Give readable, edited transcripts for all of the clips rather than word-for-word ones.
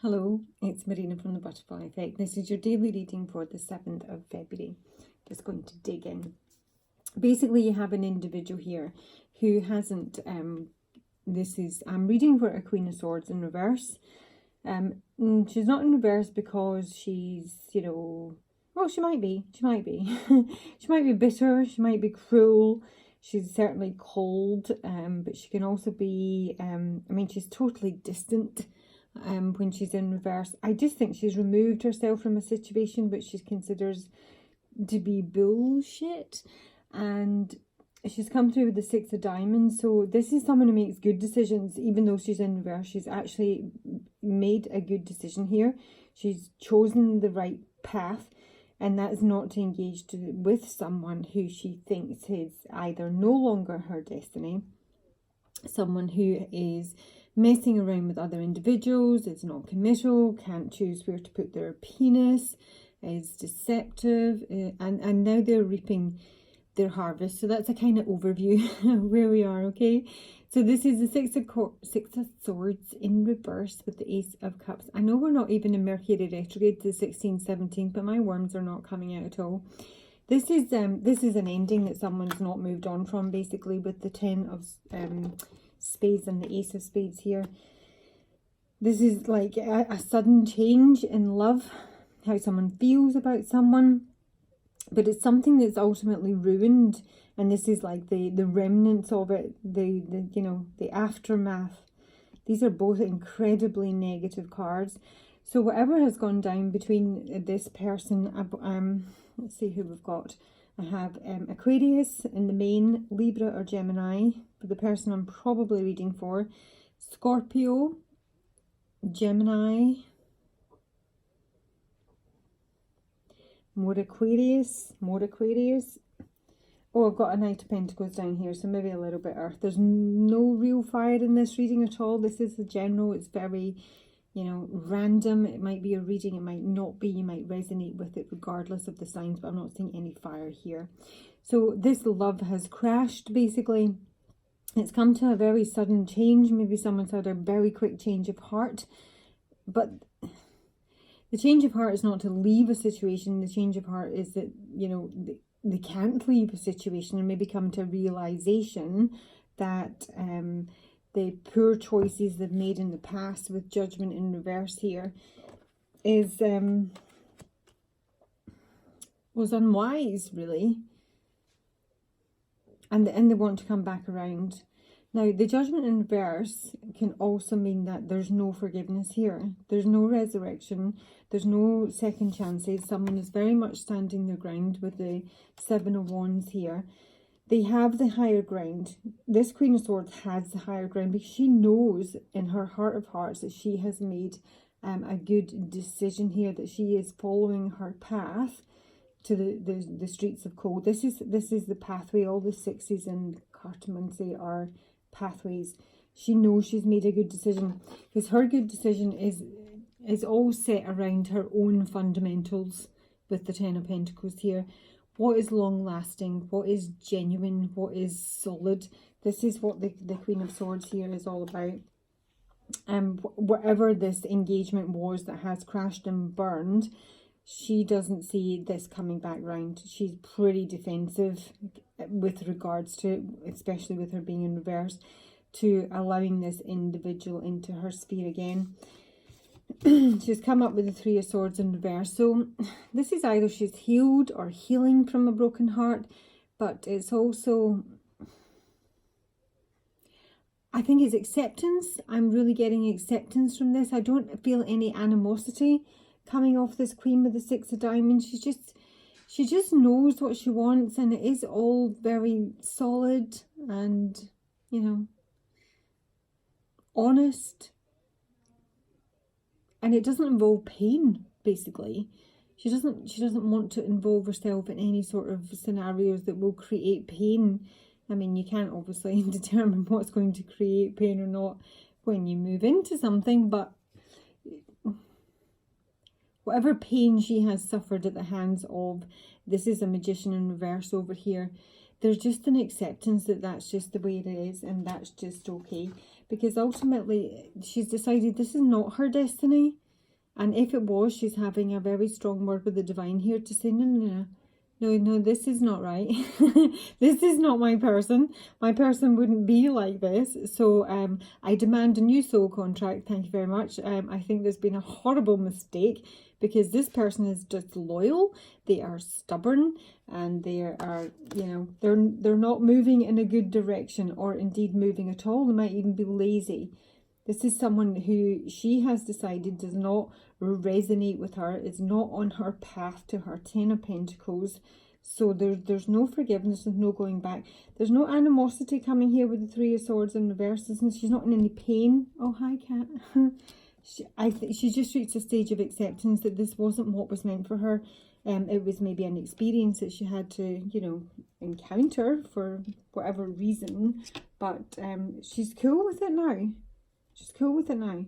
Hello, it's Marina from the Butterfly Effect. This is your daily reading for the 7th of February. Just going to dig in. Basically, you have an individual here who hasn't, I'm reading for a Queen of Swords in reverse. She's not in reverse because she's, well, she might be. She might be bitter, she might be cruel. She's certainly cold, but she can also be, she's totally distant. When she's in reverse, I just think she's removed herself from a situation which she considers to be bullshit, and she's come through with the 6 of Diamonds. So this is someone who makes good decisions. Even though she's in reverse, she's actually made a good decision here. She's chosen the right path, and that is not to engage with someone who she thinks is either no longer her destiny, someone who is messing around with other individuals, is not committal, can't choose where to put their penis, is deceptive, and now they're reaping their harvest. So that's a kind of overview of where we are, okay? So this is the 6 of Swords in reverse with the Ace of Cups. I know we're not even in Mercury retrograde to the 16th, 17th, but my worms are not coming out at all. This is an ending that someone's not moved on from, basically, with the 10 of Spades and the Ace of Spades here. This is like a sudden change in love, how someone feels about someone, but it's something that's ultimately ruined, and this is like the remnants of it, the aftermath. These are both incredibly negative cards. So whatever has gone down between this person, let's see who we've got. I have Aquarius in the main, Libra or Gemini for the person I'm probably reading for, Scorpio, Gemini, more Aquarius. Oh, I've got a Knight of Pentacles down here, so maybe a little bit Earth. There's no real fire in this reading at all. This is the general. It's very, random. It might be a reading, it might not be. You might resonate with it regardless of the signs, but I'm not seeing any fire here. So this love has crashed, basically. It's come to a very sudden change. Maybe someone's had a very quick change of heart, but the change of heart is not to leave a situation. The change of heart is that, they can't leave a situation and maybe come to a realization that the poor choices they've made in the past, with Judgment in reverse here, was unwise, really, and they want to come back around. Now, the Judgment in reverse can also mean that there's no forgiveness here. There's no resurrection. There's no second chances. Someone is very much standing their ground with the 7 of Wands here. They have the higher ground. This Queen of Swords has the higher ground because she knows in her heart of hearts that she has made a good decision here, that she is following her path to the streets of cold. This is the pathway. All the 6s in cartomancy are pathways. She knows she's made a good decision because her good decision is all set around her own fundamentals with the 10 of Pentacles here. What is long lasting, what is genuine, what is solid. This is what the Queen of Swords here is all about. Whatever this engagement was that has crashed and burned, she doesn't see this coming back round. She's pretty defensive with regards to, especially with her being in reverse, to allowing this individual into her sphere again. She's come up with the 3 of Swords in reverse. So this is either she's healed or healing from a broken heart, but it's also, I think it's acceptance. I'm really getting acceptance from this. I don't feel any animosity coming off this Queen with the 6 of Diamonds. She just knows what she wants, and it is all very solid and, honest. And it doesn't involve pain, basically. She doesn't want to involve herself in any sort of scenarios that will create pain. I mean, you can't obviously determine what's going to create pain or not when you move into something, but whatever pain she has suffered at the hands of, this is a Magician in reverse over here. There's just an acceptance that that's just the way it is, and that's just okay. Because ultimately, she's decided this is not her destiny. And if it was, she's having a very strong word with the divine here to say, no, this is not right. This is not my person. My person wouldn't be like this. So I demand a new soul contract. Thank you very much. I think there's been a horrible mistake, because this person is disloyal. They are stubborn, and they are, they're not moving in a good direction, or indeed moving at all. They might even be lazy. This is someone who she has decided does not resonate with her, is not on her path to her 10 of Pentacles. So there's no forgiveness, there's no going back. There's no animosity coming here with the Three of Swords in reverse. She's not in any pain. Oh, hi, Cat. She just reached a stage of acceptance that this wasn't what was meant for her. It was maybe an experience that she had to, encounter for whatever reason. But she's cool with it now. She's cool with it now.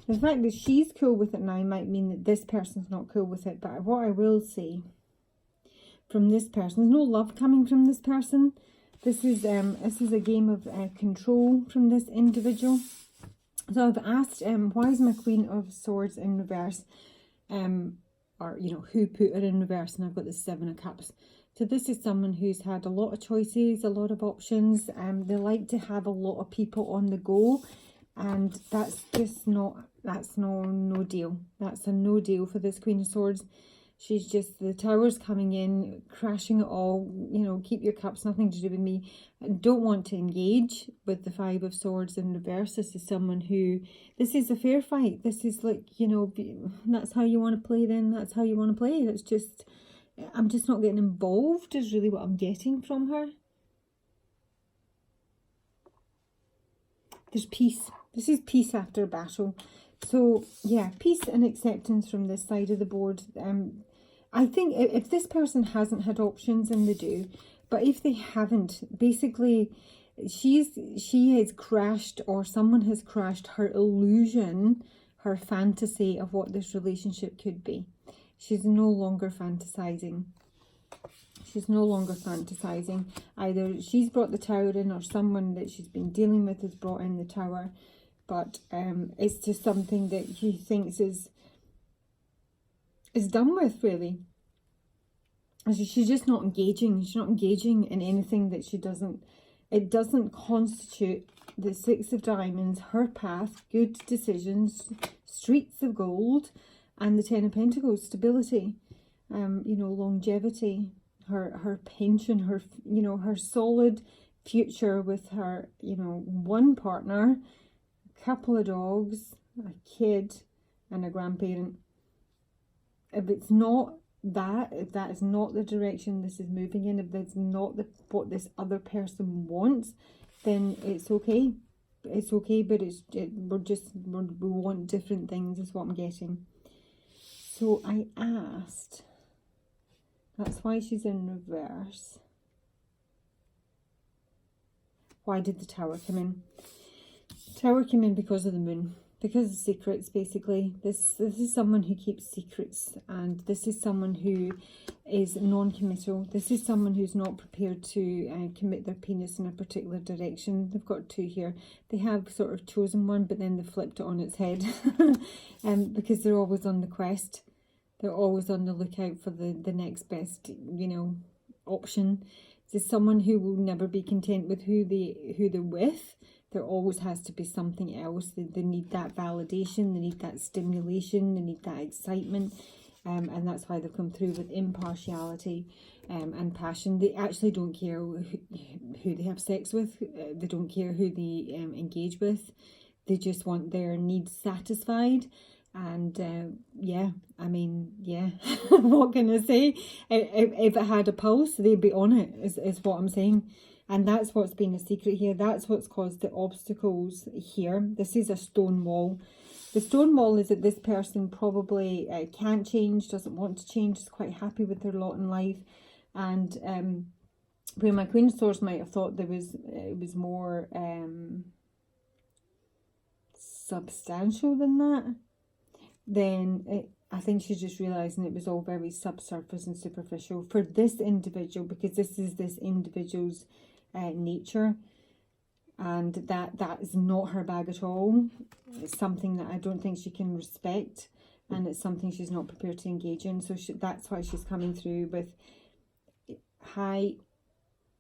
The fact that she's cool with it now might mean that this person's not cool with it. But what I will say from this person, there's no love coming from this person. This is a game of control from this individual. So I've asked, why is my Queen of Swords in reverse? Or, who put her in reverse? And I've got the Seven of Cups. So this is someone who's had a lot of choices, a lot of options. They like to have a lot of people on the go. And that's just no deal. That's a no deal for this Queen of Swords. She's just, the Tower's coming in, crashing it all. Keep your cups, nothing to do with me. I don't want to engage with the Five of Swords in reverse. This is someone who, this is a fair fight. This is like, that's how you want to play, then that's how you want to play. It's just, I'm just not getting involved is really what I'm getting from her. There's peace. This is peace after battle. So, yeah, peace and acceptance from this side of the board. I think if this person hasn't had options, and they do, but if they haven't, basically, she has crashed, or someone has crashed her illusion, her fantasy of what this relationship could be. She's no longer fantasizing. She's no longer fantasizing. Either she's brought the Tower in, or someone that she's been dealing with has brought in the Tower. But it's just something that she thinks is done with, really. She's just not engaging. She's not engaging in anything that she doesn't. It doesn't constitute the Six of Diamonds, her path, good decisions, streets of gold, and the Ten of Pentacles, stability, longevity, her pension, her solid future with her, one partner, couple of dogs, a kid, and a grandparent. If it's not that, if that is not the direction this is moving in, if that's not what this other person wants, then it's okay. It's okay, but we want different things is what I'm getting. So I asked, that's why she's in reverse. Why did the Tower come in? Tower came in because of the moon, because of secrets, basically. This is someone who keeps secrets, and this is someone who is non-committal. This is someone who's not prepared to commit their penis in a particular direction. They've got two here. They have sort of chosen one, but then they flipped it on its head because they're always on the quest. They're always on the lookout for the next best, option. This is someone who will never be content with who they're with. There always has to be something else. They need that validation, they need that stimulation, they need that excitement, and that's why they've come through with impartiality and passion. They actually don't care who they have sex with. They don't care who they engage with. They just want their needs satisfied. And yeah, what can I say? If it had a pulse, they'd be on it, is what I'm saying. And that's what's been a secret here. That's what's caused the obstacles here. This is a stone wall. The stone wall is that this person probably can't change, doesn't want to change, is quite happy with their lot in life. And where my Queen of Swords might have thought it was more substantial than that, then I think she's just realising it was all very subsurface and superficial for this individual, because this is this individual's nature. and that is not her bag at all. It's something that I don't think she can respect, and it's something she's not prepared to engage in. So that's why she's coming through with, hi,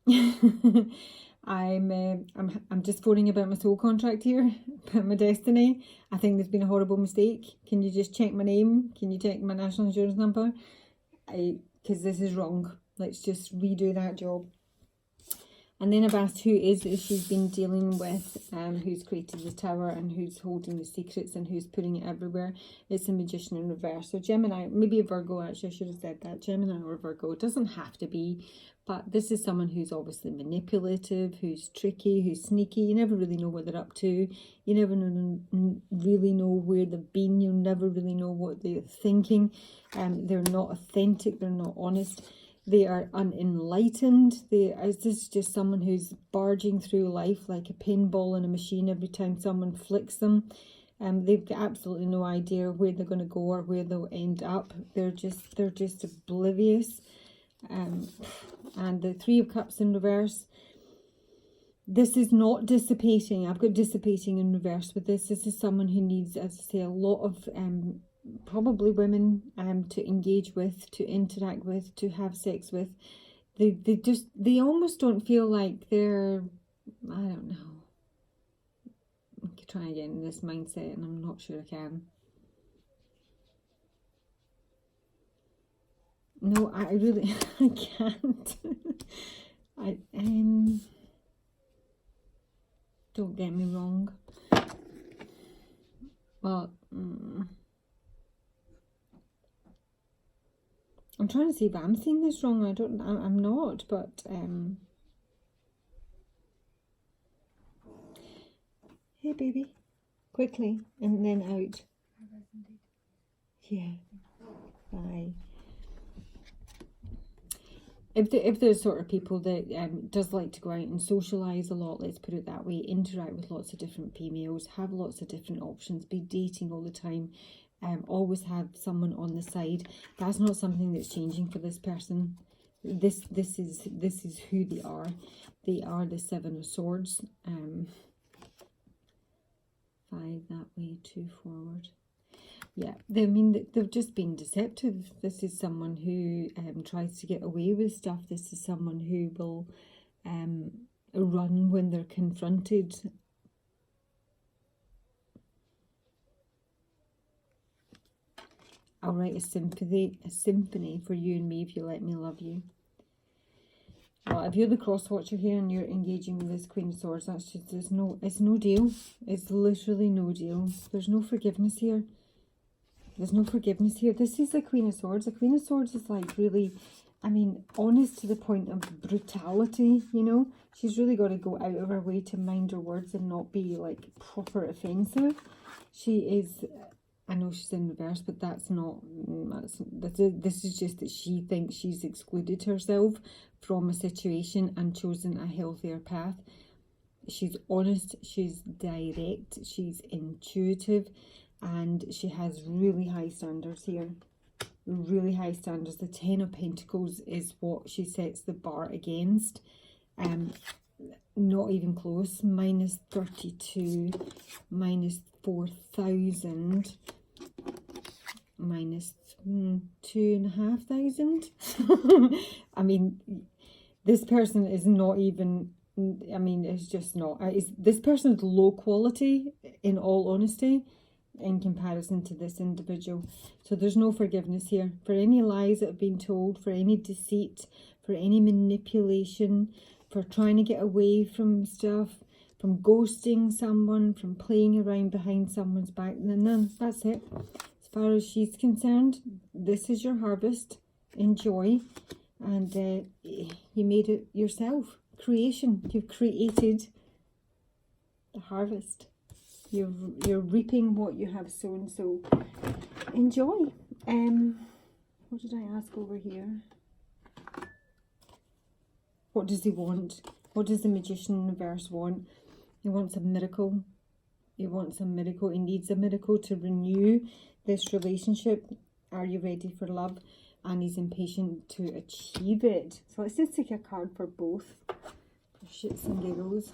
I'm just phoning about my soul contract here, about my destiny. I think there's been a horrible mistake. Can you just check my name? Can you check my national insurance number? Because this is wrong. Let's just redo that job. And then I've asked who is it she's been dealing with, who's created the tower and who's holding the secrets and who's putting it everywhere. It's a Magician in reverse. So Gemini, maybe a Virgo, actually I should have said that, Gemini or Virgo. It doesn't have to be, but this is someone who's obviously manipulative, who's tricky, who's sneaky. You never really know what they're up to. You never really know where they've been. You never really know what they're thinking. They're not authentic, they're not honest. They are unenlightened. This is just someone who's barging through life like a pinball in a machine every time someone flicks them. They've got absolutely no idea where they're going to go or where they'll end up. They're just oblivious. And the Three of Cups in reverse. This is not dissipating. I've got dissipating in reverse with this. This is someone who needs, as I say, a lot of probably women to engage with, to interact with, to have sex with. They almost don't feel like they're, I don't know. I could try again in this mindset, and I'm not sure I can. No, I really I can't. Don't get me wrong. Well, I'm trying to see if I'm seeing this wrong. I'm not, but hey baby, quickly, and then out. Yeah, bye. If there's sort of people that does like to go out and socialise a lot, let's put it that way, interact with lots of different females, have lots of different options, be dating all the time, always have someone on the side, that's not something that's changing for this person. This is who they are. They are the Seven of Swords. 5 that way, 2 forward. Yeah, they've just been deceptive. This is someone who tries to get away with stuff. This is someone who will run when they're confronted. I'll write a symphony for you and me if you let me love you. Well, if you're the cross watcher here and you're engaging with this Queen of Swords, that's just, it's no deal. It's literally no deal. There's no forgiveness here. There's no forgiveness here. This is the Queen of Swords. The Queen of Swords is like really, I mean, honest to the point of brutality, you know. She's really got to go out of her way to mind her words and not be like proper offensive. She is, I know she's in reverse, but that's not, this is just that she thinks she's excluded herself from a situation and chosen a healthier path. She's honest, she's direct, she's intuitive, and she has really high standards here. Really high standards. The 10 of Pentacles is what she sets the bar against. Not even close. Minus 32, minus 4,000, minus 2,500. I mean, this person is not even, I mean, it's just not. This person is low quality, in all honesty, in comparison to this individual. So there's no forgiveness here for any lies that have been told, for any deceit, for any manipulation, for trying to get away from stuff, from ghosting someone, from playing around behind someone's back. None. That's it. As far as she's concerned, this is your harvest. Enjoy. And you made it yourself. Creation. You've created the harvest. You're reaping what you have sown, so enjoy. What did I ask over here? What does he want? What does the Magician in reverse want? He wants a miracle. He wants a miracle. He needs a miracle to renew this relationship. Are you ready for love? And he's impatient to achieve it. So let's just take a card for both Shits and giggles.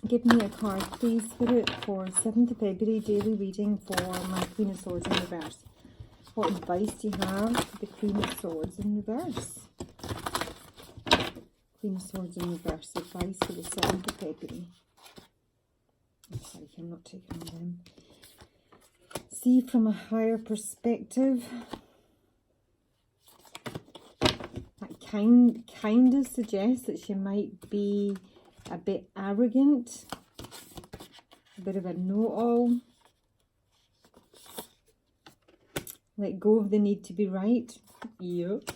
Give me a card, please, Spirit, for 7th of February daily reading for my Queen of Swords in reverse. What advice do you have for the Queen of Swords in reverse? Queen of Swords in reverse, advice for the 7th of February. I'm sorry, I'm not taking on them. See from a higher perspective. That kind of suggests that she might be a bit arrogant, a bit of a know-all. Let go of the need to be right. Yep.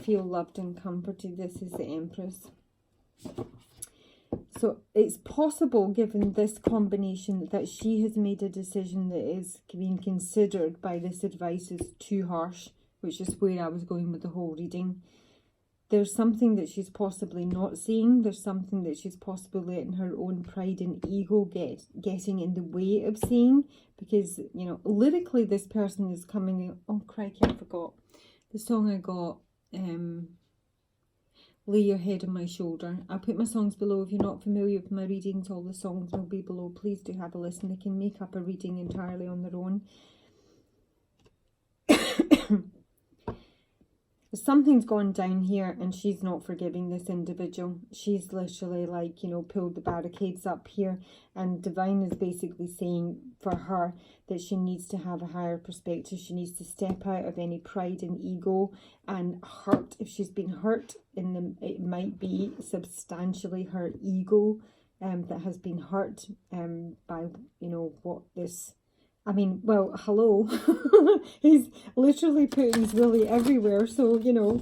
Feel loved and comforted. This is the Empress. So it's possible, given this combination, that she has made a decision that is being considered by this advice as too harsh, which is where I was going with the whole reading. There's something that she's possibly not seeing. There's something that she's possibly letting her own pride and ego getting in the way of seeing. Because, you know, lyrically this person is coming in. Oh, crikey, I forgot. The song I got, Lay Your Head on My Shoulder. I'll put my songs below. If you're not familiar with my readings, all the songs will be below. Please do have a listen. They can make up a reading entirely on their own. Something's gone down here and she's not forgiving this individual. She's literally like, you know, pulled the barricades up here, and Divine is basically saying for her that she needs to have a higher perspective. She needs to step out of any pride and ego and hurt. If she's been hurt, it might be substantially her ego that has been hurt by, you know, what this... I mean, well, hello. He's literally putting his willy everywhere, so, you know.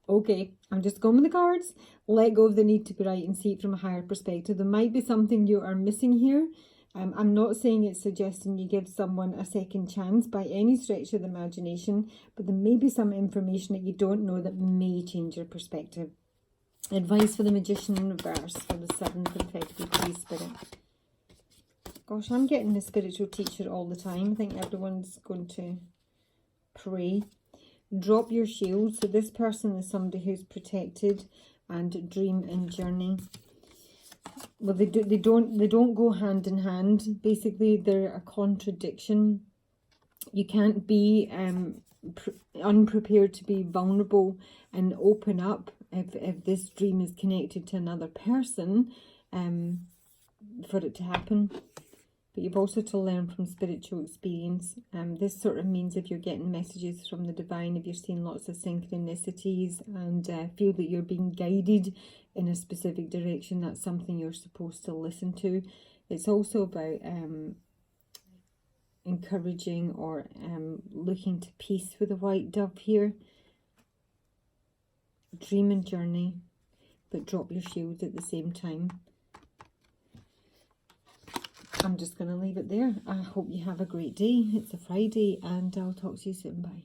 Okay, I'm just going with the cards. Let go of the need to be right and see it from a higher perspective. There might be something you are missing here. I'm not saying it's suggesting you give someone a second chance by any stretch of the imagination, but there may be some information that you don't know that may change your perspective. Advice for the Magician in reverse for the 7th of February, please, Spirit. Gosh, I'm getting the spiritual teacher all the time. I think everyone's going to pray. Drop your shield. So this person is somebody who's protected and dream and journey. Well, they don't go hand in hand. Basically, they're a contradiction. You can't be unprepared to be vulnerable and open up if this dream is connected to another person for it to happen. But you've also to learn from spiritual experience. This sort of means if you're getting messages from the divine, if you're seeing lots of synchronicities and feel that you're being guided in a specific direction, that's something you're supposed to listen to. It's also about encouraging or looking to peace with the white dove here. Dream and journey, but drop your shield at the same time. I'm just going to leave it there. I hope you have a great day. It's a Friday and I'll talk to you soon. Bye.